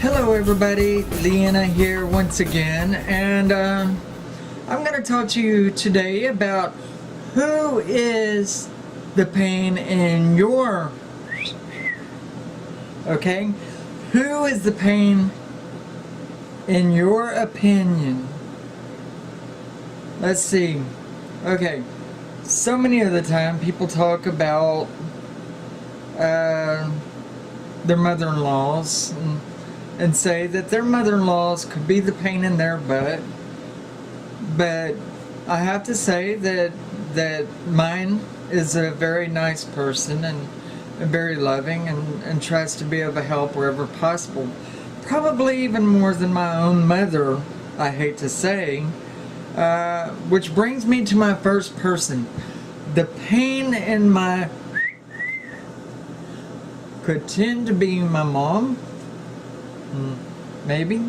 Hello everybody, Leeanna here once again, and I'm going to talk to you today about who is the pain in your, okay? Who is the pain in your opinion? Let's see. Okay, so many of the time people talk about their mother-in-laws and say that their mother-in-laws could be the pain in their butt, but I have to say that mine is a very nice person and very loving and tries to be of a help wherever possible. Probably even more than my own mother, I hate to say. Which brings me to my first person. The pain in my could tend to be my mom. Maybe.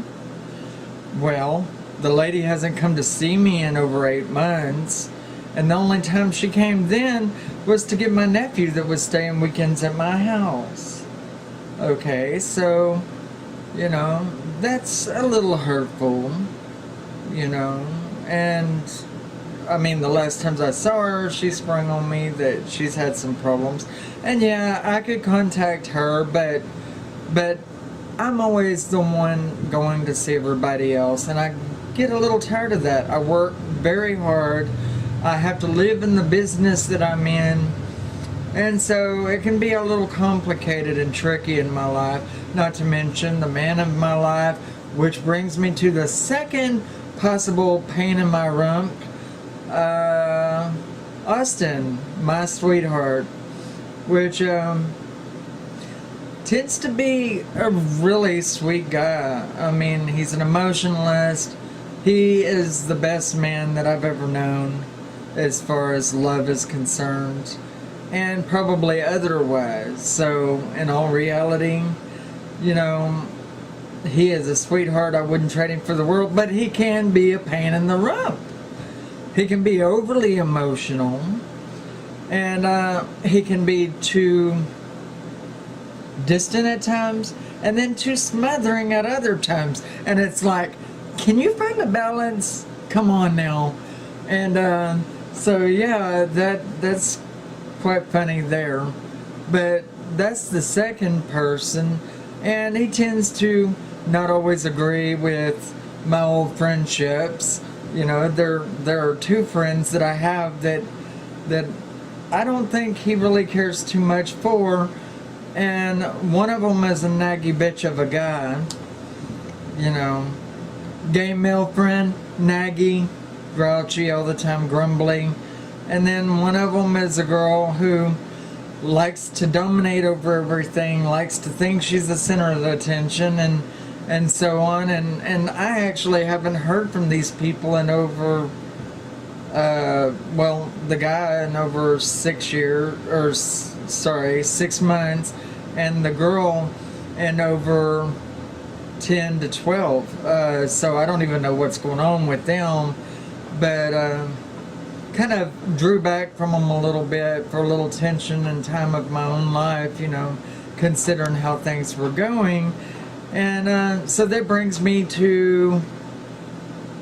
Well, the lady hasn't come to see me in over 8 months, and the only time she came then was to get my nephew that was staying weekends at my house. Okay, so, you know, that's a little hurtful, you know, and I mean, the last times I saw her, she sprung on me that she's had some problems, and yeah, I could contact her, but I'm always the one going to see everybody else, and I get a little tired of that. I work very hard. I have to live in the business that I'm in, and so it can be a little complicated and tricky in my life, not to mention the man of my life, which brings me to the second possible pain in my rump. Austin, my sweetheart, which tends to be a really sweet guy. I mean, he's an emotionalist. He is the best man that I've ever known as far as love is concerned, and probably otherwise. So in all reality, you know, he is a sweetheart. I wouldn't trade him for the world, but he can be a pain in the rump. He can be overly emotional, and he can be too distant at times, and then too smothering at other times. And it's like, can you find a balance? Come on now. And so yeah, that's quite funny there. But that's the second person, and he tends to not always agree with my old friendships. You know, there are two friends that I have that I don't think he really cares too much for, and one of them is a naggy bitch of a guy. You know, gay male friend, naggy, grouchy all the time, grumbling, and then one of them is a girl who likes to dominate over everything, likes to think she's the center of the attention, and so on, and I actually haven't heard from these people in over, well, the guy in over 6 years, or sorry, 6 months, and the girl in over 10 to 12, so I don't even know what's going on with them, but kind of drew back from them a little bit for a little tension and time of my own life, you know, considering how things were going. And so that brings me to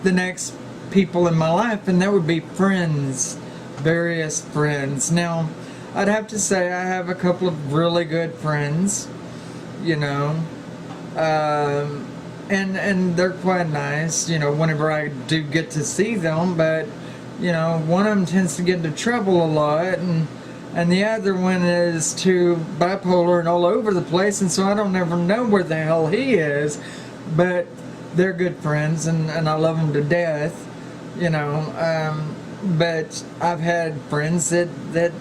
the next people in my life, and that would be friends, various friends. Now, I'd have to say I have a couple of really good friends, you know, and they're quite nice, you know, whenever I do get to see them, but, you know, one of them tends to get into trouble a lot, and the other one is too bipolar and all over the place, and so I don't ever know where the hell he is. But they're good friends, and I love them to death, you know. But I've had friends that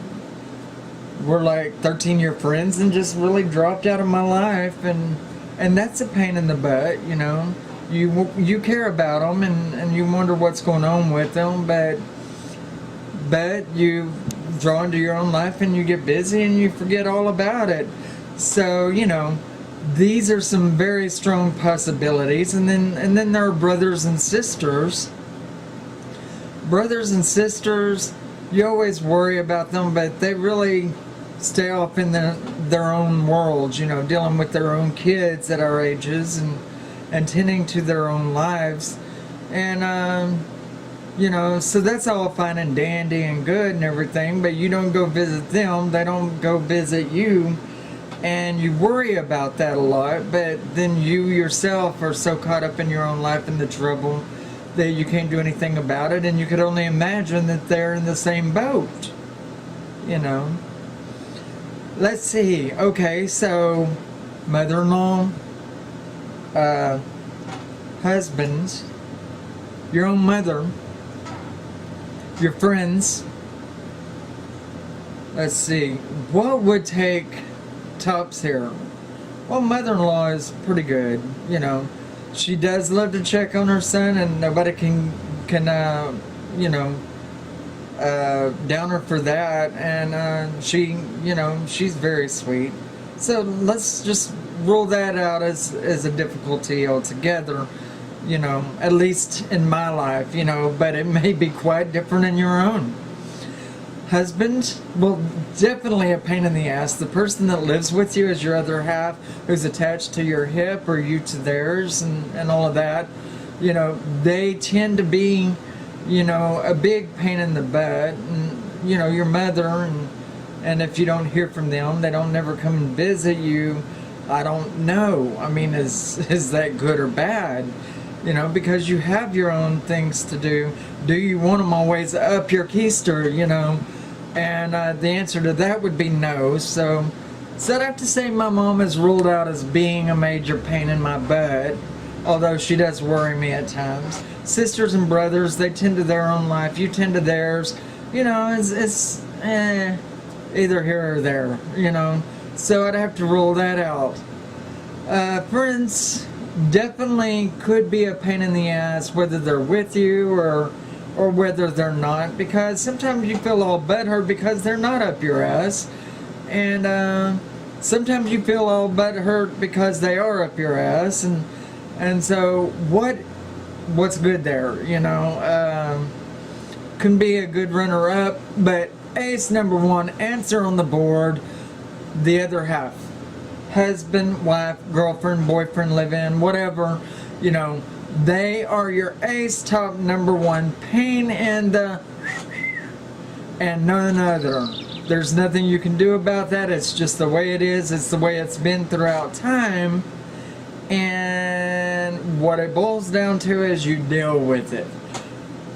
were like 13-year friends and just really dropped out of my life, and that's a pain in the butt, you know. You care about them, and you wonder what's going on with them, but you draw into your own life and you get busy and you forget all about it. So, you know, these are some very strong possibilities. And then there are brothers and sisters. Brothers and sisters, you always worry about them, but they really stay off in their own worlds, you know, dealing with their own kids at our ages and tending to their own lives. And, you know, so that's all fine and dandy and good and everything, but you don't go visit them, they don't go visit you, and you worry about that a lot, but then you yourself are so caught up in your own life and the trouble that you can't do anything about it, and you could only imagine that they're in the same boat, you know. Let's see. Okay, so mother-in-law, husband, your own mother, your friends. Let's see. What would take tops here? Well, mother-in-law is pretty good. You know, she does love to check on her son, and nobody can you know, down her for that. And she, you know, she's very sweet. So let's just rule that out as a difficulty altogether. You know, at least in my life, you know, but it may be quite different in your own. Husband, well, definitely a pain in the ass. The person that lives with you is your other half, who's attached to your hip or you to theirs, and all of that. You know, they tend to be, you know, a big pain in the butt. And, you know, your mother, and if you don't hear from them, they don't never come and visit you. I don't know. I mean, is that good or bad? You know, because you have your own things to do. Do you want them always up your keister, you know? And the answer to that would be no. So I'd have to say my mom is ruled out as being a major pain in my butt, although she does worry me at times. Sisters and brothers, they tend to their own life. You tend to theirs. You know, it's either here or there, you know? So I'd have to rule that out. Friends definitely could be a pain in the ass, whether they're with you or whether they're not, because sometimes you feel all butthurt because they're not up your ass, and sometimes you feel all butthurt because they are up your ass, and so what's good there, you know? Can be a good runner-up, but ace number one, answer on the board, the other half. Husband, wife, girlfriend, boyfriend, live-in, whatever, you know, they are your ace top number one pain in the, and none other. There's nothing you can do about that. It's just the way it is. It's the way it's been throughout time. And what it boils down to is you deal with it.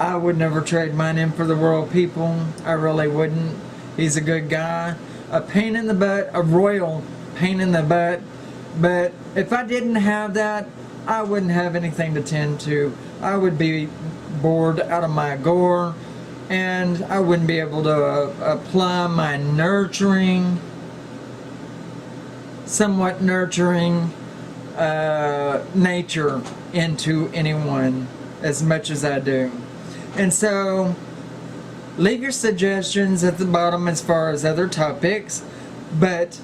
I would never trade mine in for the world, people. I really wouldn't. He's a good guy. A pain in the butt, a royal pain in the butt, but if I didn't have that, I wouldn't have anything to tend to. I would be bored out of my gore, and I wouldn't be able to apply my nurturing, somewhat nurturing nature into anyone as much as I do. And so leave your suggestions at the bottom as far as other topics, but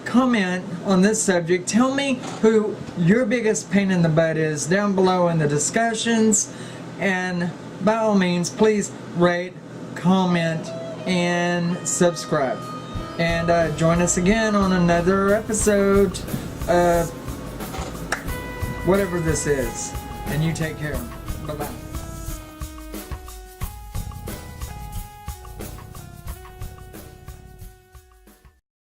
comment on this subject. Tell me who your biggest pain in the butt is down below in the discussions, and by all means, please rate, comment, and subscribe. And join us again on another episode of whatever this is. And you take care. Bye-bye.